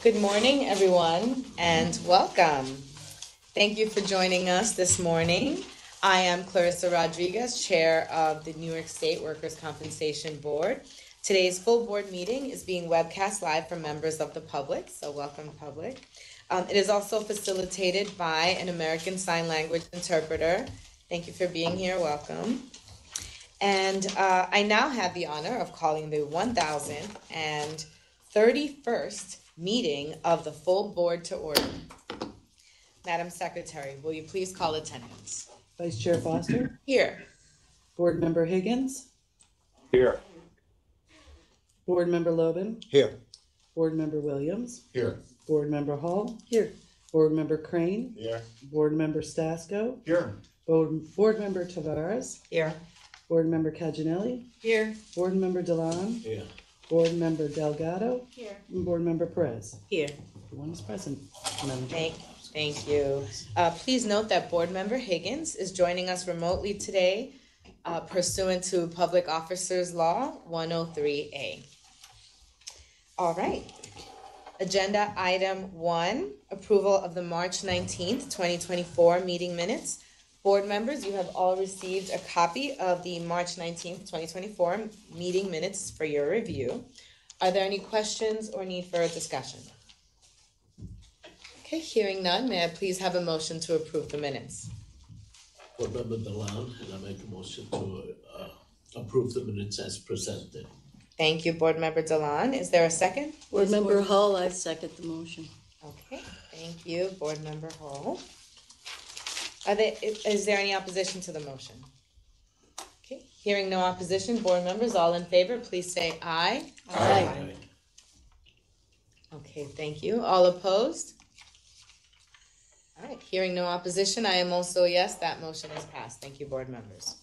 Good morning, everyone, and welcome. Thank you for joining us this morning. I am Clarissa Rodriguez, Chair of the New York State Workers' Compensation Board. Today's full board meeting is being webcast live for members of the public, so welcome, public. It is also facilitated by an American Sign Language interpreter. Thank you for being here. Welcome. And I now have the honor of calling the 1031st meeting of the full board to order. Madam Secretary, will you please call attendance? Vice Chair Foster? Here. Board Member Higgins? Here. Board Member Lobin? Here. Board Member Williams? Here. Board Member Hall? Here. Board Member Crane? Here. Board Member Stasko? Here. Board Member Tavares? Here. Board Member Caginelli? Here. Board Member Delan? Here. Board Member Delgado? Here. And Board Member Perez. Here. Everyone is present. Madam Chair. Thank you. Please note that Board Member Higgins is joining us remotely today pursuant to Public Officers Law 103A. All right. Agenda item 1, approval of the March 19th, 2024 meeting minutes. Board members, you have all received a copy of the March 19th, 2024 meeting minutes for your review. Are there any questions or need for a discussion? Okay, hearing none, may I please have a motion to approve the minutes? Board Member Delan, and I make a motion to approve the minutes as presented. Thank you, Board Member Delan. Is there a second? Board Member Hall, I second the motion. Okay, thank you, Board Member Hall. Is there any opposition to the motion? Okay, hearing no opposition, board members, all in favor, please say aye. Aye. Okay, thank you. All opposed? All right, hearing no opposition, I am also a yes, that motion is passed. Thank you, board members.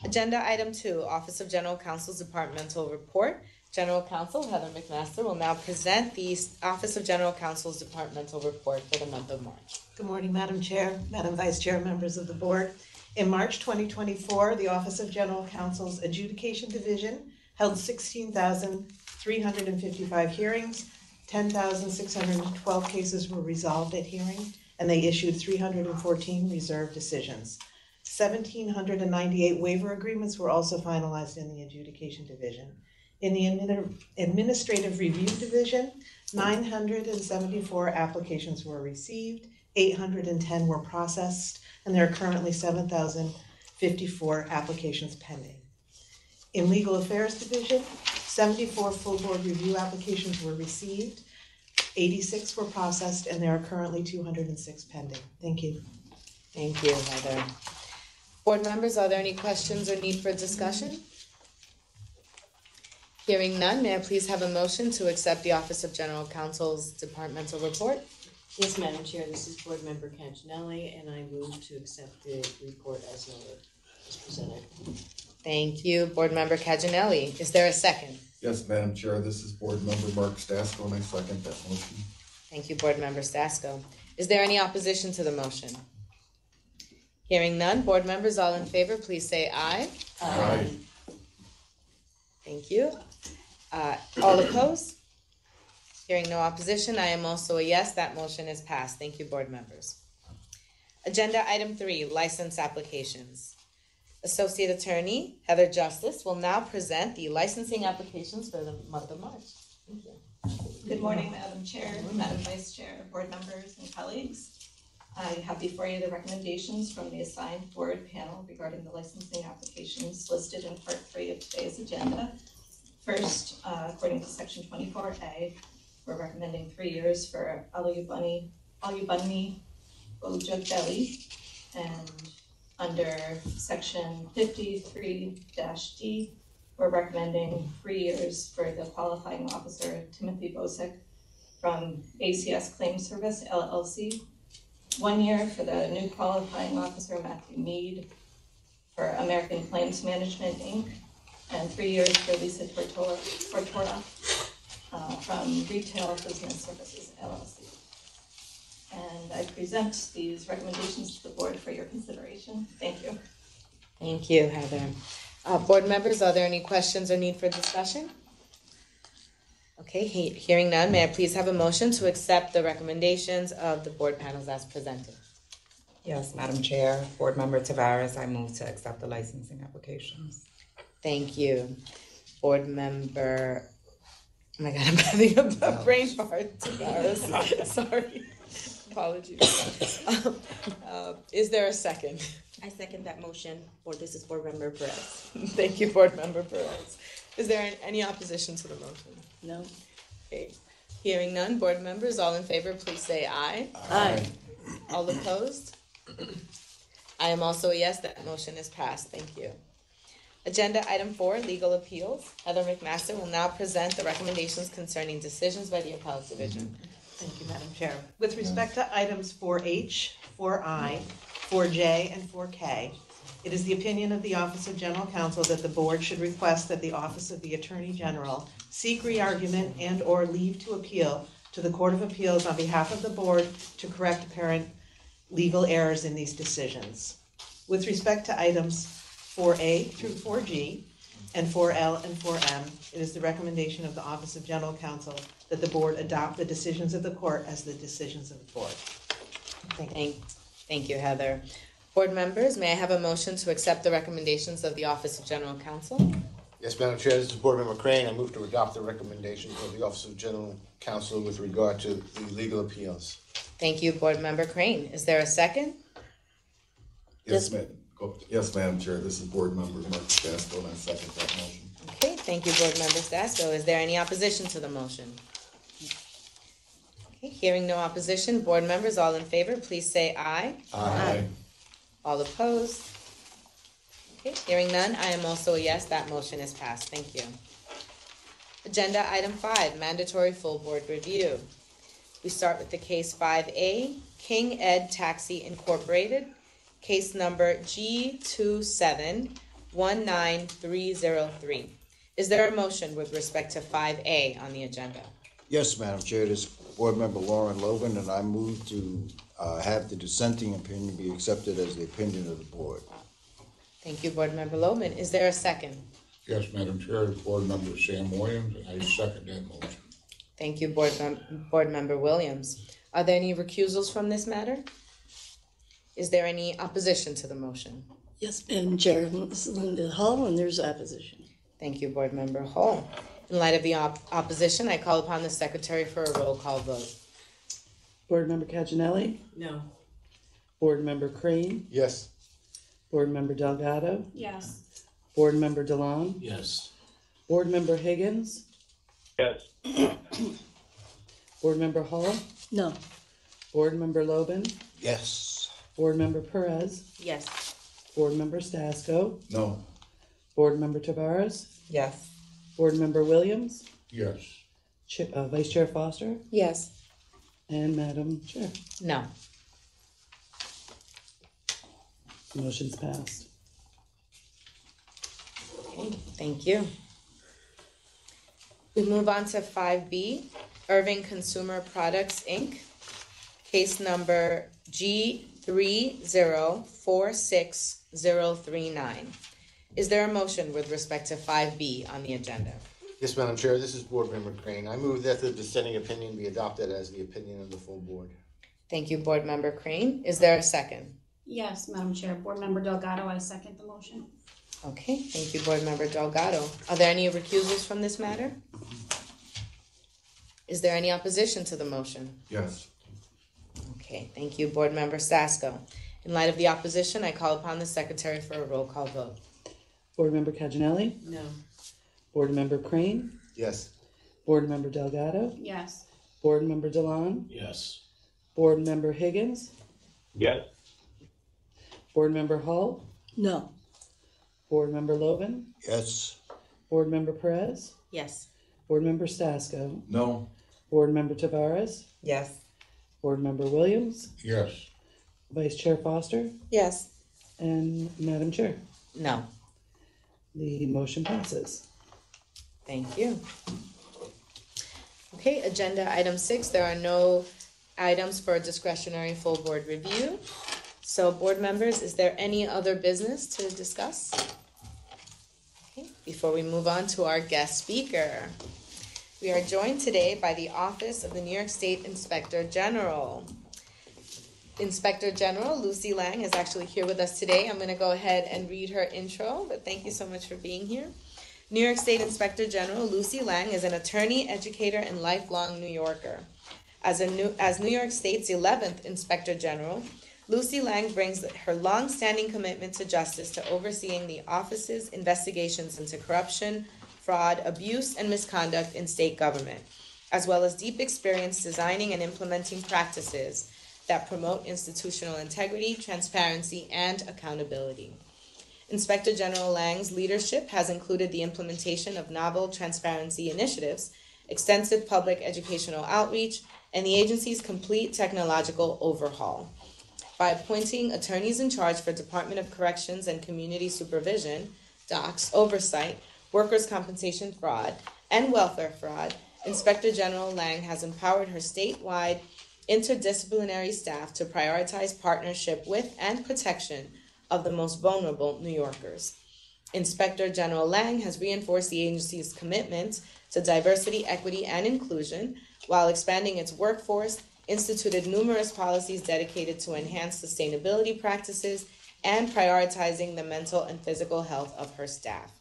Agenda item 2, Office of General Counsel's Departmental Report. General Counsel Heather McMaster will now present the Office of General Counsel's Departmental Report for the month of March. Good morning, Madam Chair, Madam Vice Chair, members of the board. In March 2024, the Office of General Counsel's Adjudication Division held 16,355 hearings, 10,612 cases were resolved at hearing, and they issued 314 reserved decisions. 1,798 waiver agreements were also finalized in the Adjudication Division. In the Administrative Review Division, 974 applications were received, 810 were processed, and there are currently 7,054 applications pending. In Legal Affairs Division, 74 full board review applications were received, 86 were processed, and there are currently 206 pending. Thank you. Thank you, Heather. Board members, are there any questions or need for discussion? Hearing none, may I please have a motion to accept the Office of General Counsel's Departmental Report? Yes, Madam Chair, this is Board Member Caginelli, and I move to accept the report as noted, as presented. Thank you, Board Member Caginelli. Is there a second? Yes, Madam Chair, this is Board Member Mark Stasko, and I second that motion. Thank you, Board Member Stasko. Is there any opposition to the motion? Hearing none, board members, all in favor, please say aye. Aye. Thank you. All opposed? Hearing no opposition, I am also a yes, that motion is passed. Thank you, board members. Agenda item 3, license applications. Associate Attorney Heather Justice will now present the licensing applications for the month of March. Thank you. Good morning, Madam Chair, Madam Vice Chair, board members, and colleagues. I have before you the recommendations from the assigned board panel regarding the licensing applications listed in Part 3 of today's agenda. First, according to Section 24A, we're recommending 3 years for Alubani Ojabeli, and under Section 53-D, we're recommending 3 years for the qualifying officer Timothy Bosick from ACS Claims Service LLC, 1 year for the new qualifying officer Matthew Mead for American Claims Management Inc., and 3 years for Lisa Tortora from Retail Business Services LLC. And I present these recommendations to the board for your consideration. Thank you. Thank you, Heather. Board members, are there any questions or need for discussion? Okay, hearing none, may I please have a motion to accept the recommendations of the board panels as presented? Yes, Madam Chair, Board Member Tavares, I move to accept the licensing applications. Thank you. Board member, oh my God, I'm having a brain fart, Tavares. Sorry, apologies. Is there a second? I second that motion, or this is Board Member Perez. Thank you, Board Member Perez. Is there any opposition to the motion? No. Okay. Hearing none, board members, all in favor, please say aye. Aye. All opposed? I am also a yes, that motion is passed. Thank you. Agenda item 4, legal appeals. Heather McMaster will now present the recommendations concerning decisions by the appellate division. Thank you, Madam Chair. With respect to items 4H, 4I, 4J, and 4K, it is the opinion of the Office of General Counsel that the board should request that the Office of the Attorney General seek re-argument and/or leave to appeal to the Court of Appeals on behalf of the board to correct apparent legal errors in these decisions. With respect to items 4A through 4G and 4L and 4M, it is the recommendation of the Office of General Counsel that the board adopt the decisions of the court as the decisions of the board. Thank you. Thank you, Heather. Board members, may I have a motion to accept the recommendations of the Office of General Counsel? Yes, Madam Chair, this is Board Member Crane. I move to adopt the recommendations of the Office of General Counsel with regard to the legal appeals. Thank you, Board Member Crane. Is there a second? Yes, Madam Chair, this is Board Member Mark Stasko, and I second that motion. Okay, thank you, Board Member Stasko. Is there any opposition to the motion? Okay, hearing no opposition, board members, all in favor, please say aye. Aye. All opposed? Okay, hearing none, I am also a yes, that motion is passed. Thank you. Agenda item 5, mandatory full board review. We start with the case 5A, King Ed Taxi Incorporated, case number G2719303. Is there a motion with respect to 5A on the agenda? Yes, Madam Chair, this is Board Member Lauren Logan, and I move to have the dissenting opinion be accepted as the opinion of the board. Thank you, Board Member Loman. Is there a second? Yes, Madam Chair, Board Member Sam Williams, and I second that motion. Thank you, Board Member Williams. Are there any recusals from this matter? Is there any opposition to the motion? Yes, Madam Chair, this is Linda Hall, and there's opposition. Thank you, Board Member Hall. In light of the opposition, I call upon the Secretary for a roll call vote. Board Member Caginelli, No. Board Member Crane, Yes. Board Member Delgado, Yes. Board Member DeLon, Yes. Board Member Higgins, Yes. Board Member Hall, No. Board Member Logan, Yes. Board Member Perez, Yes. Board Member Stasko, No. Board Member Tavares, Yes. Board Member Williams, Yes. Vice Chair Foster, Yes. and Madam Chair. No. Motion's passed. Okay, thank you. We move on to 5B, Irving Consumer Products, Inc., case number G3046039. Is there a motion with respect to 5B on the agenda? Yes, Madam Chair, this is Board Member Crane. I move that the dissenting opinion be adopted as the opinion of the full board. Thank you, Board Member Crane. Is there a second? Yes, Madam Chair. Board Member Delgado, I second the motion. Okay, thank you, Board Member Delgado. Are there any recusals from this matter? Is there any opposition to the motion? Yes. Okay, thank you, Board Member Stasko. In light of the opposition, I call upon the Secretary for a roll call vote. Board Member Caginelli, No. Board Member Crane, Yes. Board Member Delgado, Yes. Board Member DeLon, Yes. Board Member Higgins, Yes. Board Member Hall, No. Board Member Logan, Yes. Board Member Perez, Yes. Board Member Stasko, No. Board Member Tavares, Yes. Board Member Williams, Yes. Vice Chair Foster, Yes. and Madam Chair. No. The motion passes. Thank you. Okay, agenda item 6, there are no items for discretionary full board review. So board members, is there any other business to discuss? Okay, before we move on to our guest speaker. We are joined today by the Office of the New York State Inspector General. Inspector General Lucy Lang is actually here with us today. I'm going to go ahead and read her intro, but thank you so much for being here. New York State Inspector General Lucy Lang is an attorney, educator, and lifelong New Yorker. As New York State's 11th Inspector General, Lucy Lang brings her long-standing commitment to justice to overseeing the office's investigations into corruption, fraud, abuse, and misconduct in state government, as well as deep experience designing and implementing practices that promote institutional integrity, transparency, and accountability. Inspector General Lang's leadership has included the implementation of novel transparency initiatives, extensive public educational outreach, and the agency's complete technological overhaul. By appointing attorneys in charge for Department of Corrections and Community Supervision, DOCS, oversight, workers' compensation fraud, and welfare fraud, Inspector General Lang has empowered her statewide interdisciplinary staff to prioritize partnership with and protection of the most vulnerable New Yorkers. Inspector General Lang has reinforced the agency's commitment to diversity, equity, and inclusion while expanding its workforce, instituted numerous policies dedicated to enhance sustainability practices, and prioritizing the mental and physical health of her staff.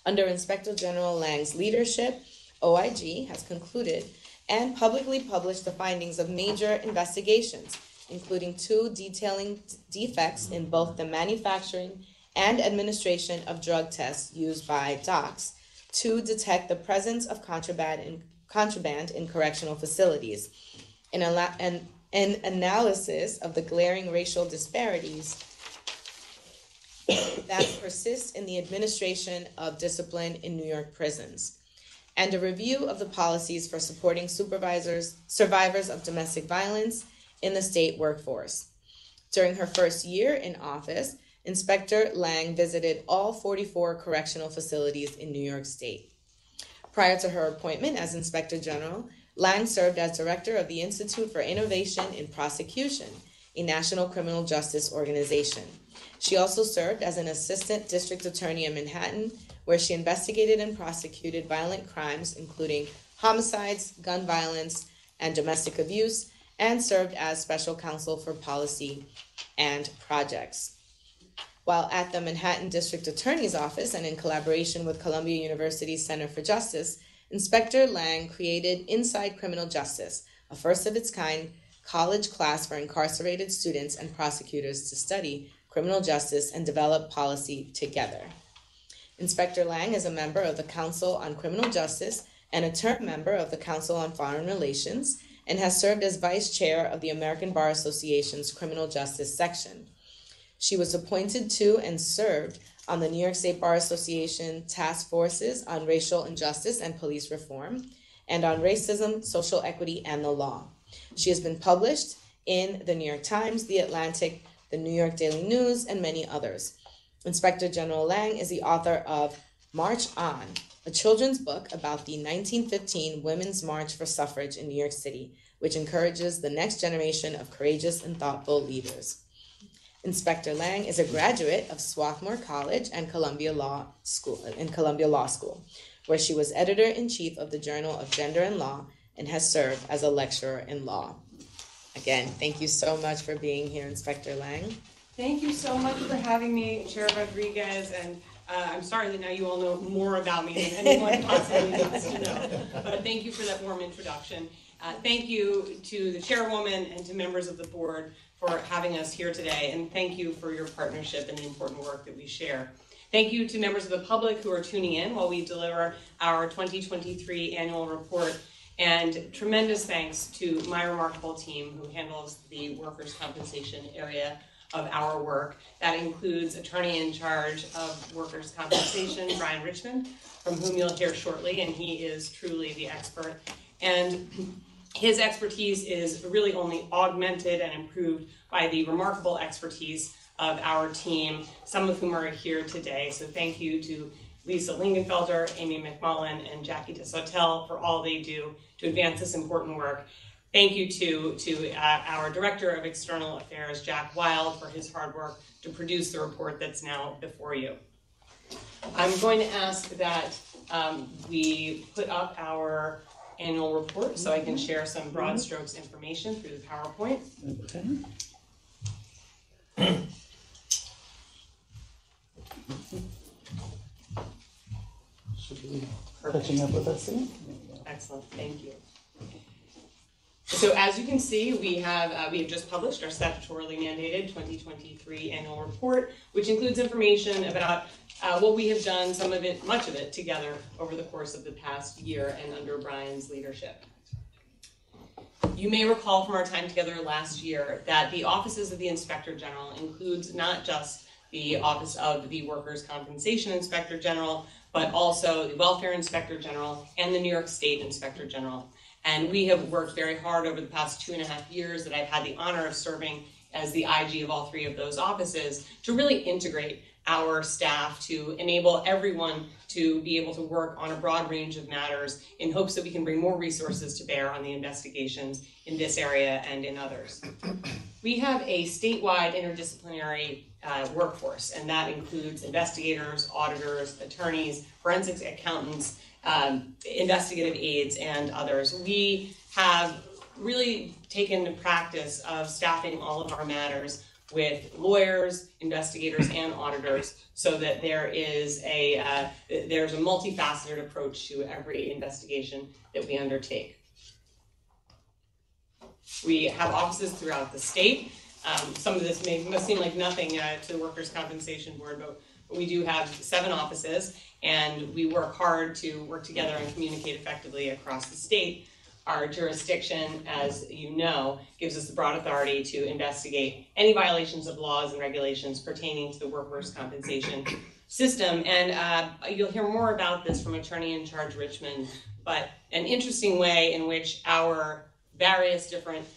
Under Inspector General Lang's leadership, OIG has concluded and publicly published the findings of major investigations, including 2 detailing defects in both the manufacturing and administration of drug tests used by DOCS to detect the presence of contraband in correctional facilities, an analysis of the glaring racial disparities that persist in the administration of discipline in New York prisons, and a review of the policies for supporting survivors of domestic violence in the state workforce. During her first year in office, Inspector Lang visited all 44 correctional facilities in New York State. Prior to her appointment as Inspector General, Lang served as director of the Institute for Innovation in Prosecution, a national criminal justice organization. She also served as an assistant district attorney in Manhattan, where she investigated and prosecuted violent crimes, including homicides, gun violence, and domestic abuse, and served as special counsel for policy and projects. While at the Manhattan District Attorney's Office and in collaboration with Columbia University's Center for Justice, Inspector Lang created Inside Criminal Justice, a first-of-its-kind college class for incarcerated students and prosecutors to study criminal justice and develop policy together. Inspector Lang is a member of the Council on Criminal Justice and a term member of the Council on Foreign Relations, and has served as vice chair of the American Bar Association's Criminal Justice Section. She was appointed to and served on the New York State Bar Association task forces on racial injustice and police reform, and on racism, social equity, and the law. She has been published in the New York Times, The Atlantic, the New York Daily News, and many others. Inspector General Lang is the author of March On, a children's book about the 1915 Women's March for Suffrage in New York City, which encourages the next generation of courageous and thoughtful leaders. Inspector Lang is a graduate of Swarthmore College and Columbia Law School, where she was editor-in-chief of the Journal of Gender and Law and has served as a lecturer in law. Again, thank you so much for being here, Inspector Lang. Thank you so much for having me, Chair Rodriguez, and I'm sorry that now you all know more about me than anyone possibly needs to know, but thank you for that warm introduction. Thank you to the chairwoman and to members of the board for having us here today, and thank you for your partnership and the important work that we share. Thank you to members of the public who are tuning in while we deliver our 2023 annual report, and tremendous thanks to my remarkable team who handles the workers' compensation area of our work. That includes attorney in charge of workers' compensation, Brian Richmond, from whom you'll hear shortly, and he is truly the expert. And his expertise is really only augmented and improved by the remarkable expertise of our team, some of whom are here today. So thank you to Lisa Lingenfelder, Amy McMullen, and Jackie DeSautel for all they do to advance this important work. Thank you to our Director of External Affairs, Jack Wild, for his hard work to produce the report that's now before you. I'm going to ask that we put up our annual report so I can share some broad strokes information through the PowerPoint. Okay. Should be catching up with us soon. Excellent, thank you. So as you can see, we have just published our statutorily mandated 2023 annual report, which includes information about what we have done, some of it, much of it, together over the course of the past year and under Brian's leadership. You may recall from our time together last year that the offices of the Inspector General includes not just the Office of the Workers' Compensation Inspector General, but also the Welfare Inspector General and the New York State Inspector General. And we have worked very hard over the past 2.5 years that I've had the honor of serving as the IG of all three of those offices to really integrate our staff to enable everyone to be able to work on a broad range of matters in hopes that we can bring more resources to bear on the investigations in this area and in others. We have a statewide interdisciplinary workforce, and that includes investigators, auditors, attorneys, forensics accountants, investigative aides, and others. We have really taken the practice of staffing all of our matters with lawyers, investigators, and auditors, so that there's a multifaceted approach to every investigation that we undertake. We have offices throughout the state. Some of this must seem like nothing to the Workers' Compensation Board, but we do have 7 offices, and we work hard to work together and communicate effectively across the state. Our jurisdiction, as you know, gives us the broad authority to investigate any violations of laws and regulations pertaining to the workers' compensation system. And you'll hear more about this from Attorney in Charge Richmond, but an interesting way in which our various different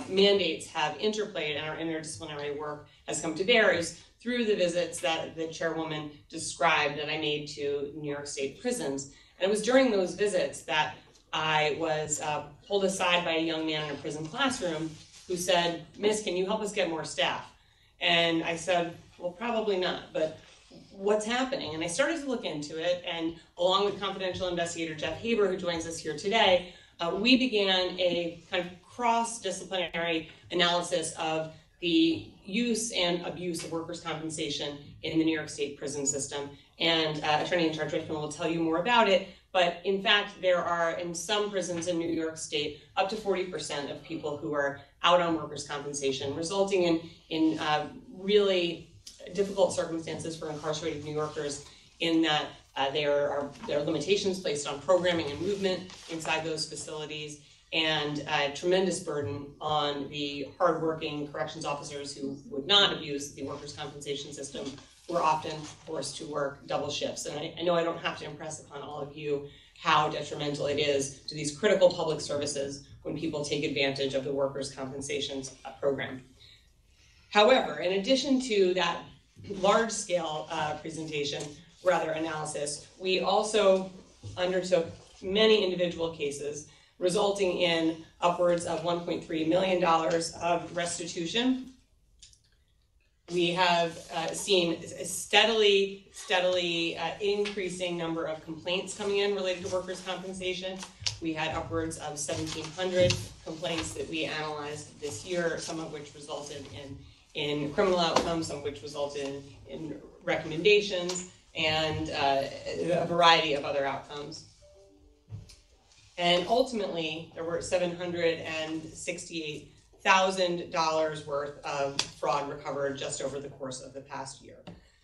mandates have interplayed and our interdisciplinary work has come to bear is through the visits that the chairwoman described that I made to New York State prisons. And it was during those visits that I was pulled aside by a young man in a prison classroom who said, "Miss, can you help us get more staff?" And I said, "Well, probably not, but what's happening?" And I started to look into it, and along with confidential investigator Jeff Haber, who joins us here today, we began a kind of cross-disciplinary analysis of the use and abuse of workers' compensation in the New York State prison system. And Attorney in Charge Richmond will tell you more about it. But in fact, there are in some prisons in New York State up to 40% of people who are out on workers' compensation, resulting in really difficult circumstances for incarcerated New Yorkers in that there are limitations placed on programming and movement inside those facilities, and a tremendous burden on the hardworking corrections officers who would not abuse the workers' compensation system, who are often forced to work double shifts. And I know I don't have to impress upon all of you how detrimental it is to these critical public services when people take advantage of the workers' compensation program. However, in addition to that large-scale analysis, we also undertook many individual cases, resulting in upwards of $1.3 million of restitution. We have seen a steadily increasing number of complaints coming in related to workers' compensation. We had upwards of 1,700 complaints that we analyzed this year, some of which resulted in criminal outcomes, some of which resulted in recommendations, and a variety of other outcomes. And ultimately, there were $768,000 worth of fraud recovered just over the course of the past year.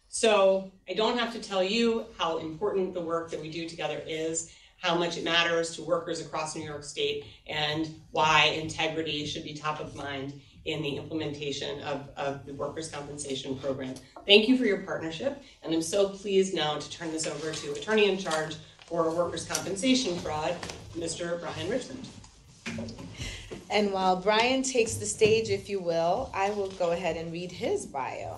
So I don't have to tell you how important the work that we do together is, how much it matters to workers across New York State, and why integrity should be top of mind in the implementation of the workers' compensation program. Thank you for your partnership, and I'm so pleased now to turn this over to Attorney in Charge for Workers' Compensation Fraud, Mr. Brian Richmond. And while Brian takes the stage, if you will, I will go ahead and read his bio.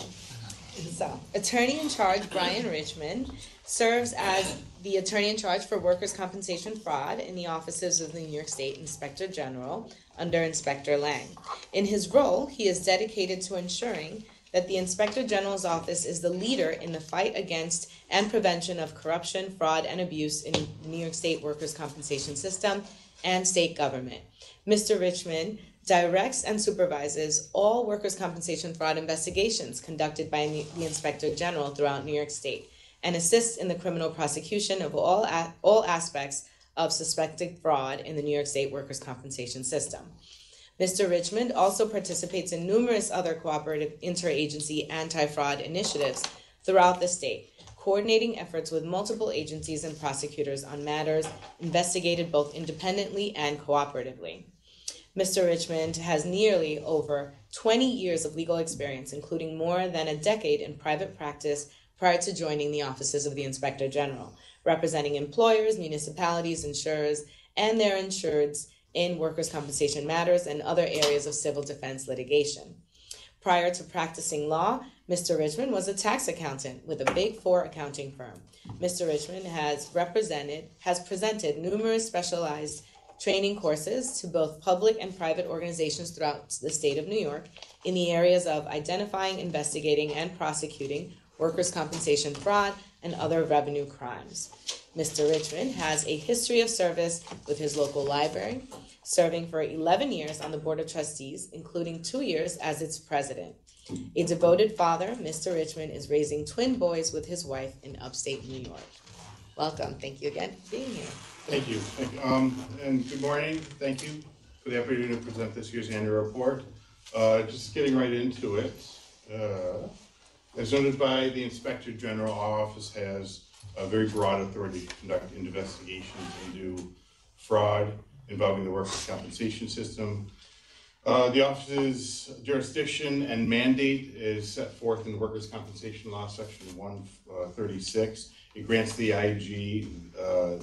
So, Attorney in Charge Brian Richmond serves as the Attorney in Charge for Workers' Compensation Fraud in the offices of the New York State Inspector General under Inspector Lang. In his role, he is dedicated to ensuring that the Inspector General's office is the leader in the fight against and prevention of corruption, fraud, and abuse in the New York State workers' compensation system and state government. Mr. Richmond directs and supervises all workers' compensation fraud investigations conducted by the Inspector General throughout New York State and assists in the criminal prosecution of all aspects of suspected fraud in the New York State workers' compensation system. Mr. Richmond also participates in numerous other cooperative interagency anti-fraud initiatives throughout the state, coordinating efforts with multiple agencies and prosecutors on matters investigated both independently and cooperatively. Mr. Richmond has nearly over 20 years of legal experience, including more than a decade in private practice prior to joining the offices of the Inspector General, representing employers, municipalities, insurers, and their insureds in workers' compensation matters and other areas of civil defense litigation. Prior to practicing law, Mr. Richmond was a tax accountant with a Big Four accounting firm. Mr. Richmond has presented numerous specialized training courses to both public and private organizations throughout the state of New York in the areas of identifying, investigating, and prosecuting workers' compensation fraud and other revenue crimes. Mr. Richmond has a history of service with his local library, serving for 11 years on the Board of Trustees, including 2 years as its president. A devoted father, Mr. Richmond is raising twin boys with his wife in upstate New York. Welcome. Thank you again for being here. Thank you. And good morning. Thank you for the opportunity to present this year's annual report. Just getting right into it. As noted by the Inspector General, our office has a very broad authority to conduct investigations into fraud involving the workers' compensation system. The office's jurisdiction and mandate is set forth in the Workers' Compensation Law, Section 136. It grants the IG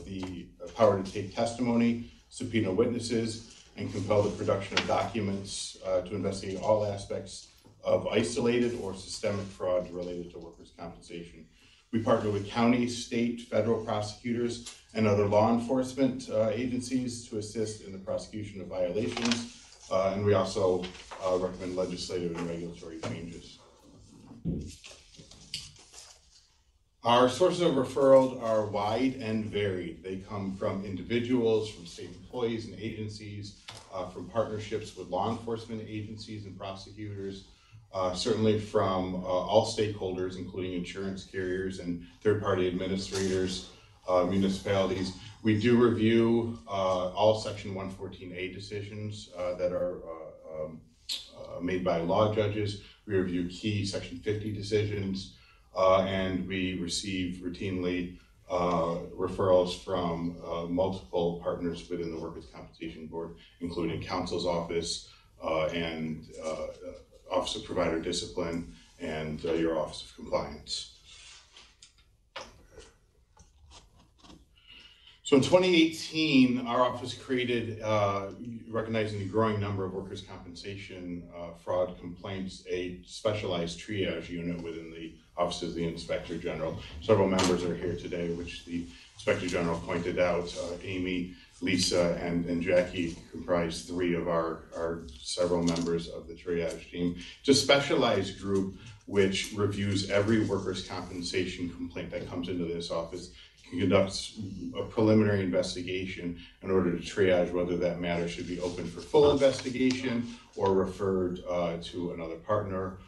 the power to take testimony, subpoena witnesses, and compel the production of documents to investigate all aspects of isolated or systemic fraud related to workers' compensation. We partner with county, state, federal prosecutors, and other law enforcement agencies to assist in the prosecution of violations, and we also recommend legislative and regulatory changes. Our sources of referral are wide and varied. They come from individuals, from state employees and agencies, from partnerships with law enforcement agencies and prosecutors, certainly from all stakeholders, including insurance carriers and third-party administrators, municipalities. We do review all Section 114A decisions that are made by law judges. We review key Section 50 decisions, and we receive routinely referrals from multiple partners within the Workers' Compensation Board, including counsel's office and Office of Provider Discipline and your Office of Compliance. So in 2018, our office created, recognizing the growing number of workers' compensation fraud complaints, a specialized triage unit within the Office of the Inspector General. Several members are here today, which the Inspector General pointed out. Amy, Lisa, and Jackie comprise 3 of our several members of the triage team. It's a specialized group which reviews every workers' compensation complaint that comes into this office, conducts a preliminary investigation in order to triage whether that matter should be open for full investigation or referred to another partner,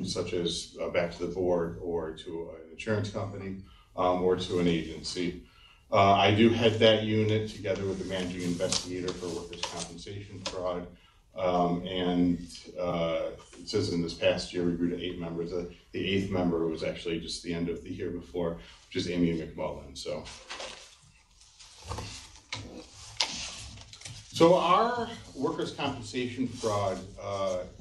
such as back to the board or to an insurance company or to an agency. I do head that unit together with the managing investigator for workers' compensation fraud. And it says in this past year we grew to 8 members. The 8th member was actually just the end of the year before, which is Amy McMullen. So our workers' compensation fraud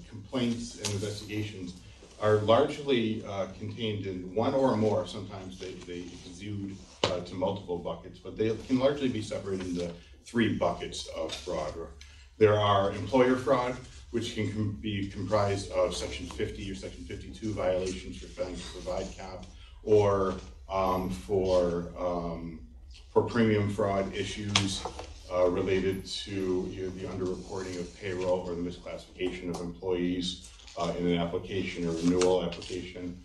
complaints and investigations are largely contained in one or more. Sometimes they exude to multiple buckets, but they can largely be separated into 3 buckets of fraud. There are employer fraud, which can be comprised of Section 50 or Section 52 violations for failing to provide COP, or for premium fraud issues related to either the underreporting of payroll or the misclassification of employees, in an application or renewal application.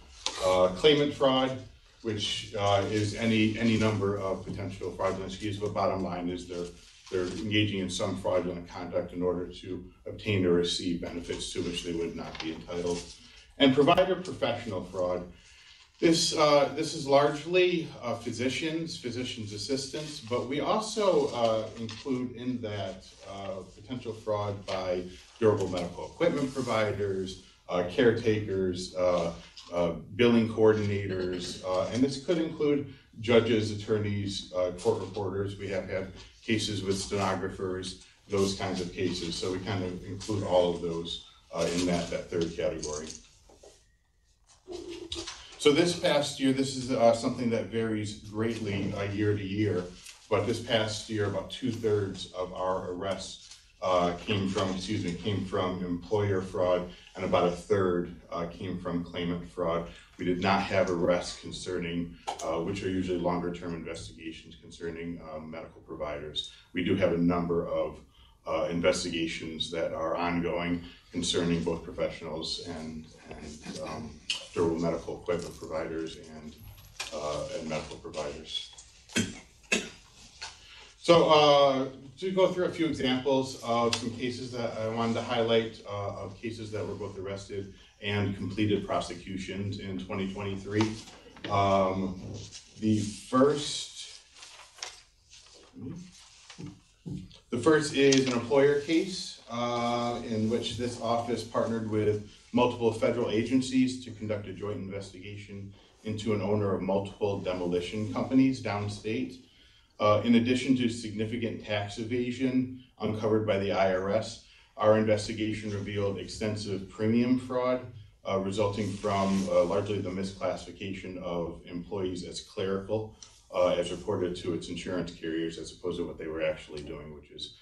Claimant fraud, which is any number of potential fraudulent schemes, but bottom line is they're engaging in some fraudulent conduct in order to obtain or receive benefits to which they would not be entitled. And provider professional fraud. This is largely physicians assistants, but we also include in that potential fraud by durable medical equipment providers, caretakers, billing coordinators, and this could include judges, attorneys, court reporters. We have had cases with stenographers, those kinds of cases. So we kind of include all of those in that third category. So this past year, this is something that varies greatly year to year, but this past year, about 2/3 of our arrests came from employer fraud, and about 1/3 came from claimant fraud. We did not have arrests concerning, which are usually longer term investigations concerning medical providers. We do have a number of investigations that are ongoing concerning both professionals and durable medical equipment providers and medical providers. So to go through a few examples of some cases that I wanted to highlight, of cases that were both arrested and completed prosecutions in 2023. The first is an employer case in which this office partnered with multiple federal agencies to conduct a joint investigation into an owner of multiple demolition companies downstate. In addition to significant tax evasion uncovered by the IRS, our investigation revealed extensive premium fraud resulting from largely the misclassification of employees as clerical as reported to its insurance carriers as opposed to what they were actually doing, which is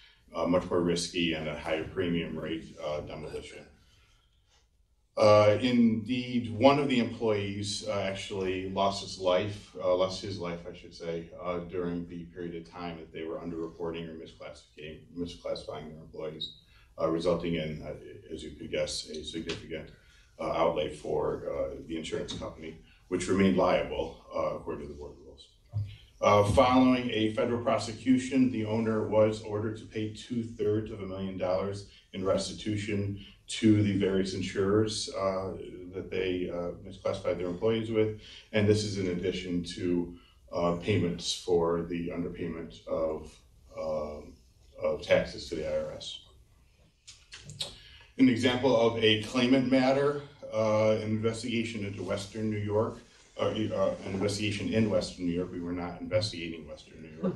much more risky and a higher premium rate demolition. Indeed, one of the employees actually lost his life, during the period of time that they were underreporting or misclassifying their employees, resulting in, as you could guess, a significant outlay for the insurance company, which remained liable according to the board rules. Following a federal prosecution, the owner was ordered to pay 2/3 of $1 million in restitution to the various insurers that they misclassified their employees with, and this is in addition to payments for the underpayment of taxes to the IRS. An example of a claimant matter, an investigation into Western New York, an investigation in Western New York, we were not investigating Western New York,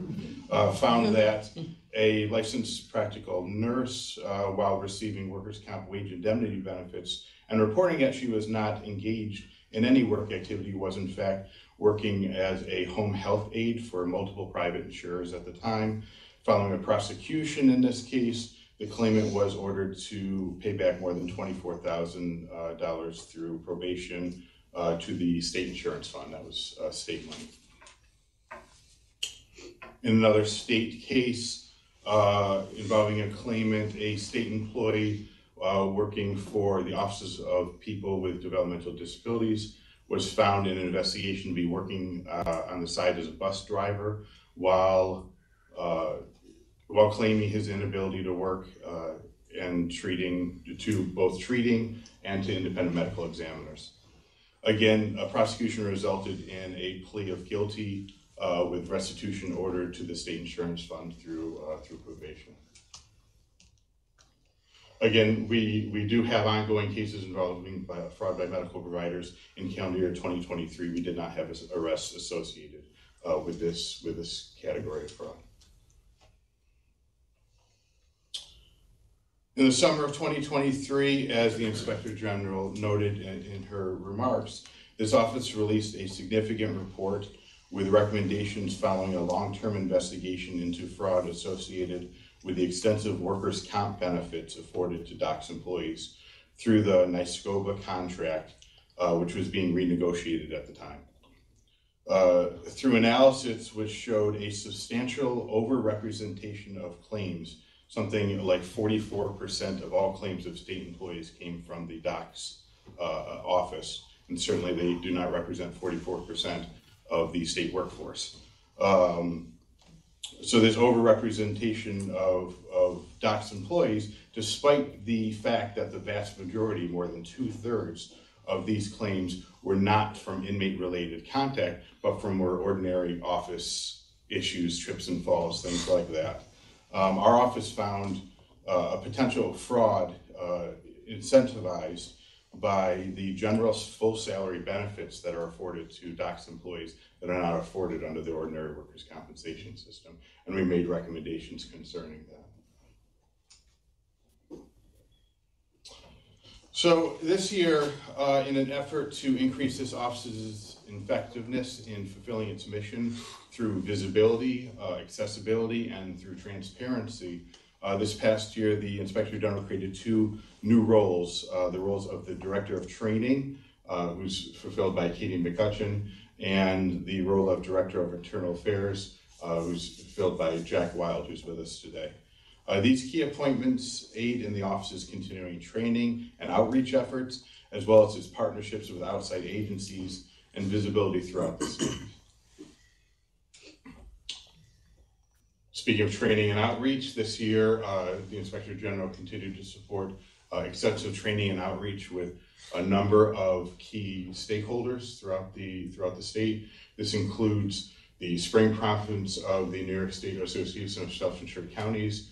found that a licensed practical nurse, while receiving workers' comp wage indemnity benefits and reporting that she was not engaged in any work activity, was in fact working as a home health aide for multiple private insurers at the time. Following a prosecution in this case, the claimant was ordered to pay back more than $24,000 through probation to the state insurance fund. That was state money. In another state case involving a claimant, a state employee working for the Offices of People with Developmental Disabilities was found in an investigation to be working on the side as a bus driver while claiming his inability to work and both treating and to independent medical examiners. Again, a prosecution resulted in a plea of guilty with restitution ordered to the state insurance fund through probation. Again, we do have ongoing cases involving fraud by medical providers. In calendar year 2023, we did not have arrests associated with this category of fraud. In the summer of 2023, as the Inspector General noted in her remarks, this office released a significant report with recommendations following a long-term investigation into fraud associated with the extensive workers' comp benefits afforded to DOC's employees through the NYSCOBA contract, which was being renegotiated at the time. Through analysis which showed a substantial overrepresentation of claims something like 44% of all claims of state employees came from the DOC's office, and certainly they do not represent 44% of the state workforce. So there's overrepresentation of DOC's employees, despite the fact that the vast majority, more than 2/3 of these claims, were not from inmate-related contact, but from more ordinary office issues, trips and falls, things like that. Our office found a potential fraud incentivized by the general full salary benefits that are afforded to DOC's employees that are not afforded under the ordinary workers' compensation system. And we made recommendations concerning that. So this year, in an effort to increase this office's effectiveness in fulfilling its mission through visibility, accessibility, and through transparency, this past year, the Inspector General created 2 new roles, the roles of the Director of Training, who's fulfilled by Katie McCutcheon, and the role of Director of Internal Affairs, who's fulfilled by Jack Wild, who's with us today. These key appointments aid in the office's continuing training and outreach efforts, as well as its partnerships with outside agencies and visibility throughout the state. Speaking of training and outreach, this year, the Inspector General continued to support extensive training and outreach with a number of key stakeholders throughout the state. This includes the spring conference of the New York State Association of Self-Insured Counties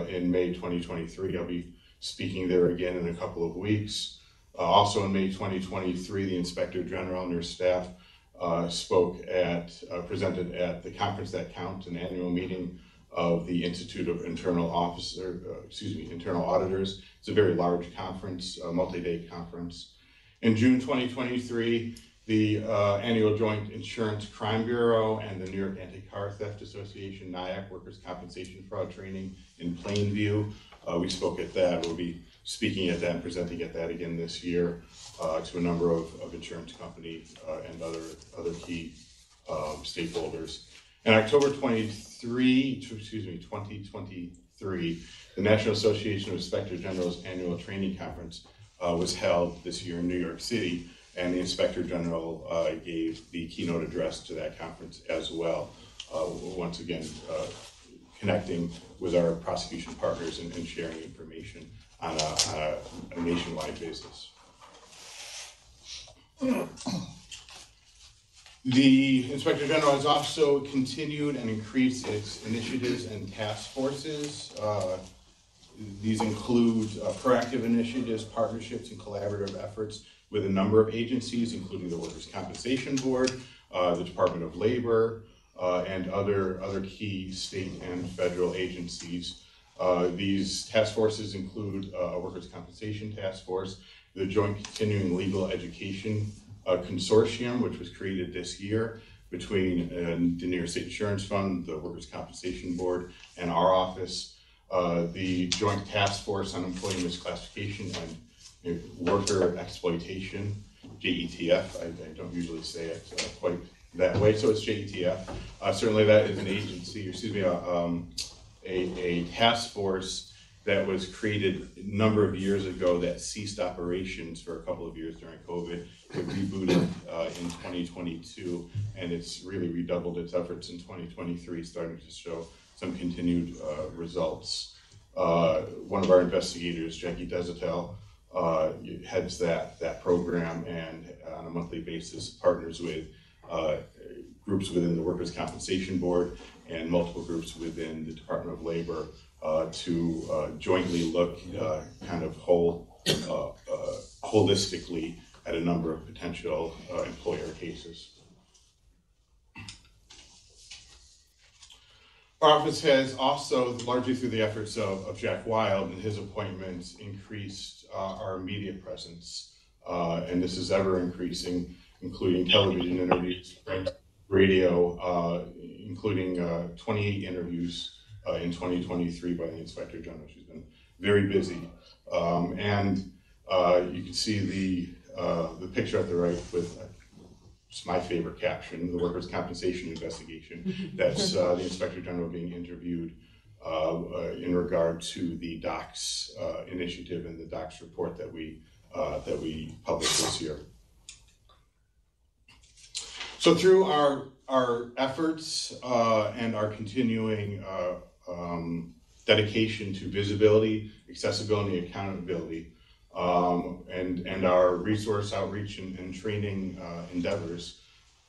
in May 2023. I'll be speaking there again in a couple of weeks. Also in May 2023, the Inspector General and her staff presented at the Conference That Counts, an annual meeting of the Institute of Internal Auditors. It's a very large conference, a multi-day conference. In June 2023, the annual Joint Insurance Crime Bureau and the New York Anti-Car Theft Association, NIAC, Workers' Compensation Fraud Training in Plainview. We spoke at that. We'll be speaking at that and presenting at that again this year to a number of insurance companies and other key stakeholders. In October 2023, the National Association of Inspector General's annual training conference was held this year in New York City, and the Inspector General gave the keynote address to that conference as well, once again connecting with our prosecution partners and sharing information on a nationwide basis. The Inspector General has also continued and increased its initiatives and task forces. These include proactive initiatives, partnerships, and collaborative efforts with a number of agencies, including the Workers' Compensation Board, the Department of Labor, and other key state and federal agencies. These task forces include a Workers' Compensation Task Force, the Joint Continuing Legal Education Consortium, which was created this year between the New York State Insurance Fund, the Workers' Compensation Board, and our office. The Joint Task Force on Employee Misclassification and Worker Exploitation, JETF. I don't usually say it quite that way, so it's JETF. Certainly that is an agency, a task force that was created a number of years ago that ceased operations for a couple of years during COVID. It rebooted in 2022, and it's really redoubled its efforts in 2023, starting to show some continued results. One of our investigators, Jackie Desatel, heads that program, and on a monthly basis partners with groups within the Workers' Compensation Board and multiple groups within the Department of Labor to jointly look holistically at a number of potential employer cases. Our office has also, largely through the efforts of Jack Wild and his appointments, increased our media presence, and this is ever increasing, including television interviews, print, radio, including 28 interviews in 2023 by the Inspector General. She's been very busy, and you can see the picture at the right with it's my favorite caption, the workers' compensation investigation. That's the Inspector General being interviewed in regard to the DOCS initiative and the DOCS report that we published this year. So through our efforts and our continuing dedication to visibility, accessibility, and accountability, and our resource outreach and training endeavors,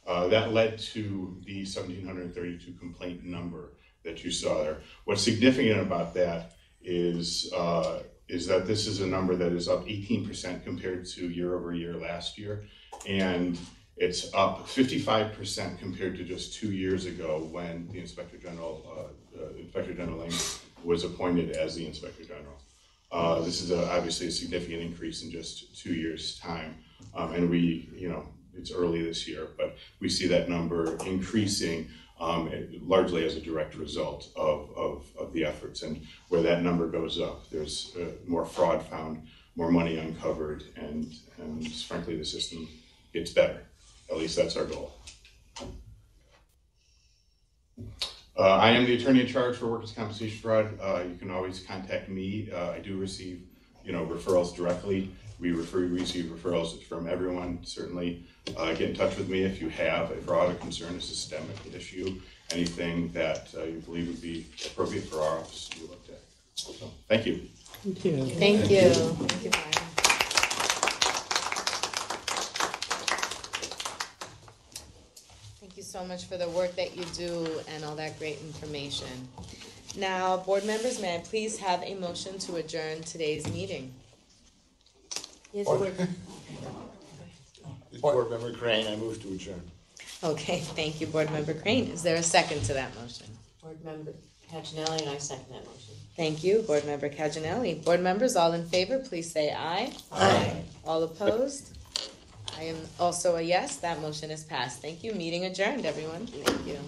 that led to the 1,732 complaint number that you saw there. What's significant about that is that this is a number that is up 18% compared to year over year last year, and it's up 55% compared to just 2 years ago when the Inspector General Lang was appointed as the Inspector General. This is obviously a significant increase in just 2 years' time, and it's early this year, but we see that number increasing largely as a direct result of the efforts. And where that number goes up, there's more fraud found, more money uncovered, and frankly, the system gets better. At least that's our goal. I am the attorney in charge for workers' compensation fraud. You can always contact me. I do receive, referrals directly. We receive referrals from everyone. Certainly, get in touch with me if you have a fraud or concern, a systemic issue, anything that you believe would be appropriate for our office to be looked at. So, thank you. Thank you. Thank you. Thank you, Brian. Thank you so much for the work that you do and all that great information. Now, board members, may I please have a motion to adjourn today's meeting? Yes, Board Member Crane, I move to adjourn. Okay, thank you, Board Member Crane. Is there a second to that motion? Board Member Caginelli, and I second that motion. Thank you, Board Member Caginelli. Board members, all in favor, please say aye. Aye. All opposed? I am also a yes. That motion is passed. Thank you. Meeting adjourned, everyone. Thank you.